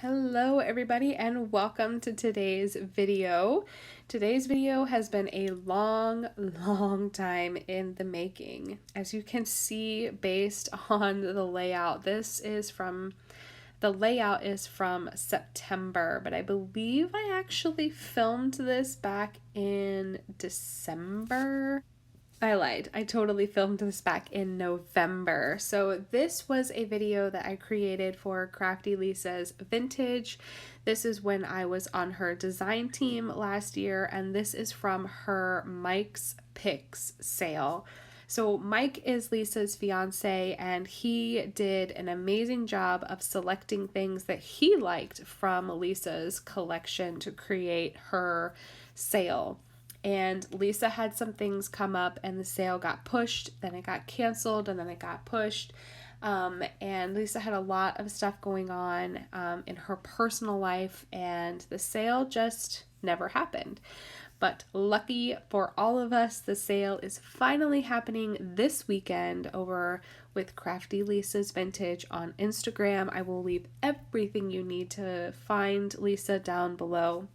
Hello everybody and welcome to today's video. Today's video has been a long time in the making. As you can see based on the layout, the layout is from September, but I believe I actually filmed this back in December. I lied. I totally filmed this back in November. So this was a video that I created for Crafty Lisa's Vintage. This is when I was on her design team last year, and this is from her Mike's Picks sale. So Mike is Lisa's fiance, and he did an amazing job of selecting things that he liked from Lisa's collection to create her sale. And Lisa had some things come up and the sale got pushed, then it got canceled, and then it got pushed. And Lisa had a lot of stuff going on in her personal life, and the sale just never happened. But lucky for all of us, the sale is finally happening this weekend over with Crafty Lisa's Vintage on Instagram. I will leave everything you need to find Lisa down below.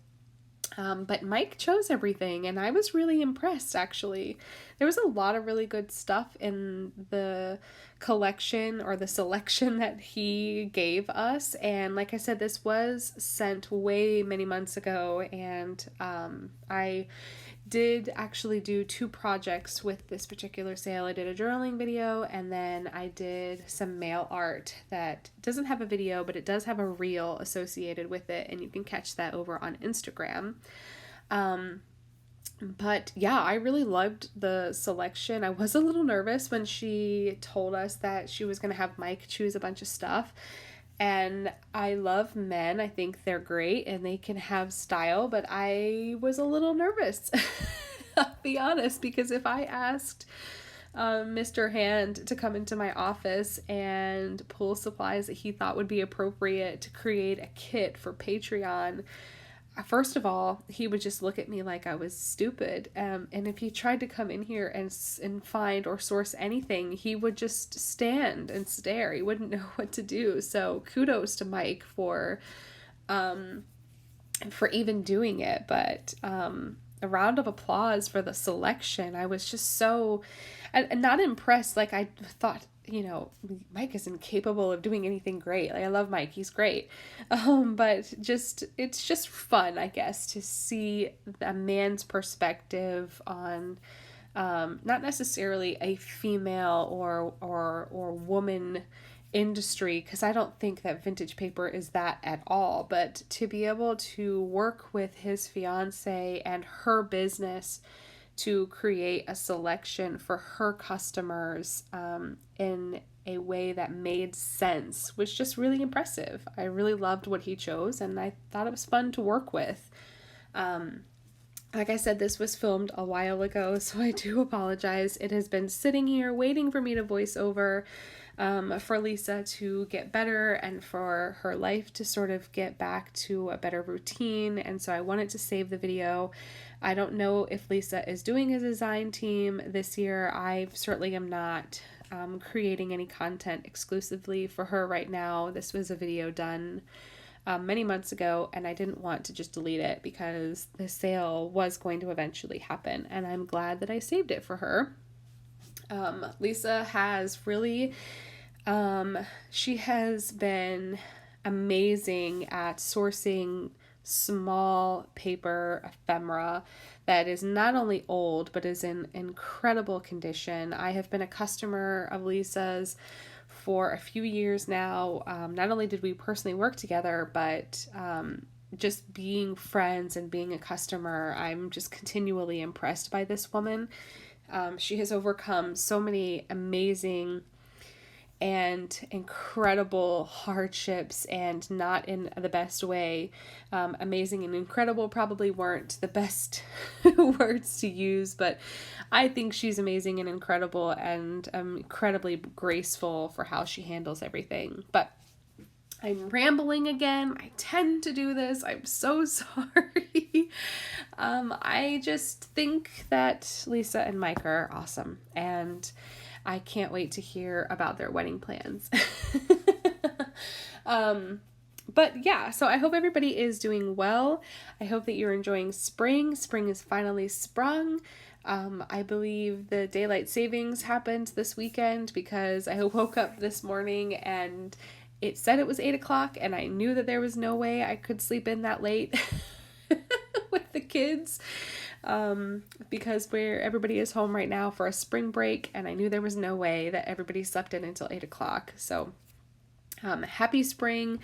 But Mike chose everything, and I was really impressed, actually. There was a lot of really good stuff in the collection or the selection that he gave us. And like I said, this was sent way many months ago, and I did actually do two projects with this particular sale. I did a journaling video, and then I did some mail art that doesn't have a video, but it does have a reel associated with it, and you can catch that over on Instagram. But yeah, I really loved the selection. I was a little nervous when she told us that she was going to have Mike choose a bunch of stuff. And I love men. I think they're great and they can have style, but I was a little nervous. I'll be honest, because if I asked Mr. Hand to come into my office and pull supplies that he thought would be appropriate to create a kit for Patreon, first of all, he would just look at me like I was stupid. And if he tried to come in here and find or source anything, he would just stand and stare. He wouldn't know what to do. So kudos to Mike for even doing it. But a round of applause for the selection. I was just so and not impressed. Like, I thought, Mike is incapable of doing anything great. Like, I love Mike, he's great. But it's just fun, I guess, to see a man's perspective on not necessarily a female or woman industry, because I don't think that vintage paper is that at all, but to be able to work with his fiance and her business to create a selection for her customers in a way that made sense was just really impressive. I really loved what he chose, and I thought it was fun to work with. Like I said, this was filmed a while ago, so I do apologize. It has been sitting here waiting for me to voice over, for Lisa to get better and for her life to sort of get back to a better routine. And so I wanted to save the video. I don't know if Lisa is doing a design team this year. I certainly am not creating any content exclusively for her right now. This was a video done many months ago, and I didn't want to just delete it because the sale was going to eventually happen, and I'm glad that I saved it for her. Lisa has really, she has been amazing at sourcing small paper ephemera that is not only old but is in incredible condition. I have been a customer of Lisa's for a few years now. Not only did we personally work together, but just being friends and being a customer, I'm just continually impressed by this woman. She has overcome so many amazing and incredible hardships, and not in the best way. Amazing and incredible probably weren't the best words to use, but I think she's amazing and incredible, and incredibly graceful for how she handles everything. But I'm rambling again. I tend to do this. I'm so sorry. I just think that Lisa and Mike are awesome, and I can't wait to hear about their wedding plans. But yeah, so I hope everybody is doing well. I hope that you're enjoying spring. Spring is finally sprung. I believe the daylight savings happened this weekend because I woke up this morning and it said it was 8 o'clock, and I knew that there was no way I could sleep in that late with the kids, because everybody is home right now for a spring break, and I knew there was no way that everybody slept in until 8 o'clock. So happy spring.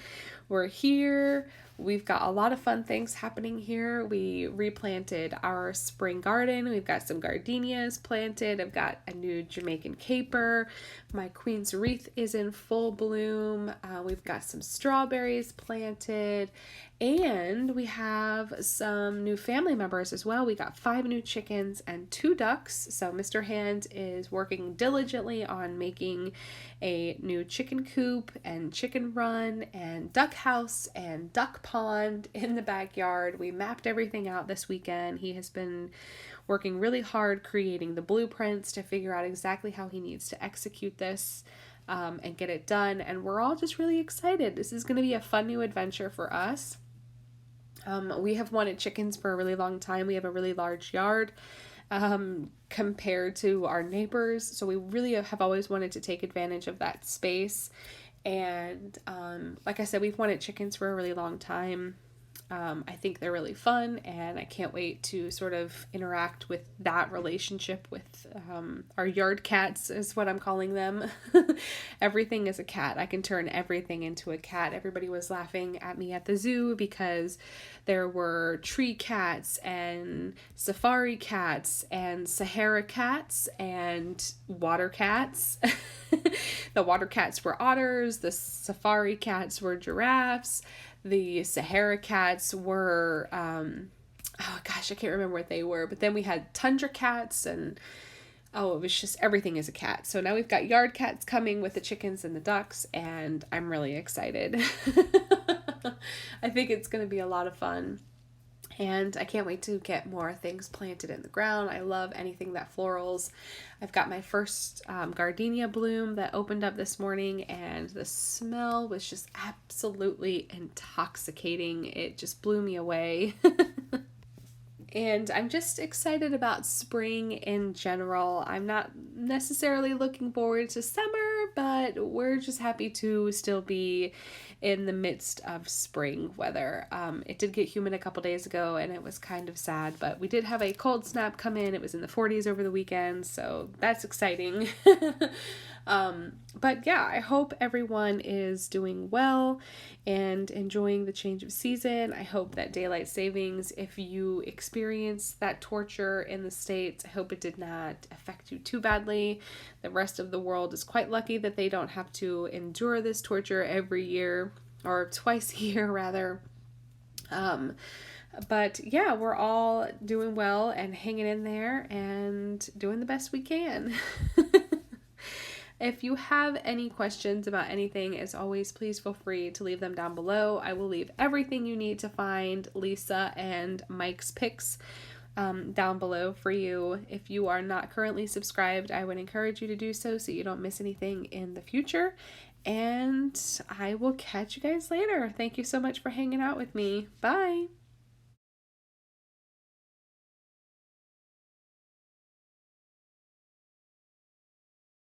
We're here. We've got a lot of fun things happening here. We replanted our spring garden. We've got some gardenias planted. I've got a new Jamaican caper. My queen's wreath is in full bloom. We've got some strawberries planted. And we have some new family members as well. We got 5 new chickens and 2 ducks. So Mr. Hand is working diligently on making a new chicken coop and chicken run and duck house and duck pond in the backyard. We mapped everything out this weekend. He has been working really hard creating the blueprints to figure out exactly how he needs to execute this and get it done. And we're all just really excited. This is going to be a fun new adventure for us. We have wanted chickens for a really long time. We have a really large yard compared to our neighbors. So we really have always wanted to take advantage of that space. And like I said, we've wanted chickens for a really long time. I think they're really fun, and I can't wait to sort of interact with that relationship with our yard cats, is what I'm calling them. Everything is a cat. I can turn everything into a cat. Everybody was laughing at me at the zoo because there were tree cats and safari cats and Sahara cats and water cats. The water cats were otters. The safari cats were giraffes. The Sahara cats were, oh gosh, I can't remember what they were. But then we had tundra cats, and it was just everything is a cat. So now we've got yard cats coming with the chickens and the ducks, and I'm really excited. I think it's going to be a lot of fun. And I can't wait to get more things planted in the ground. I love anything that florals. I've got my first gardenia bloom that opened up this morning, and the smell was just absolutely intoxicating. It just blew me away. And I'm just excited about spring in general. I'm not necessarily looking forward to summer, but we're just happy to still be in the midst of spring weather. It did get humid a couple days ago, and it was kind of sad, but we did have a cold snap come in. It was in the 40s over the weekend, so that's exciting. But yeah, I hope everyone is doing well and enjoying the change of season. I hope that daylight savings, if you experience that torture in the States, I hope it did not affect you too badly. The rest of the world is quite lucky that they don't have to endure this torture every year, or twice a year rather. But yeah, we're all doing well and hanging in there and doing the best we can. If you have any questions about anything, as always, please feel free to leave them down below. I will leave everything you need to find Lisa and Mike's pics down below for you. If you are not currently subscribed, I would encourage you to do so you don't miss anything in the future. And I will catch you guys later. Thank you so much for hanging out with me. Bye.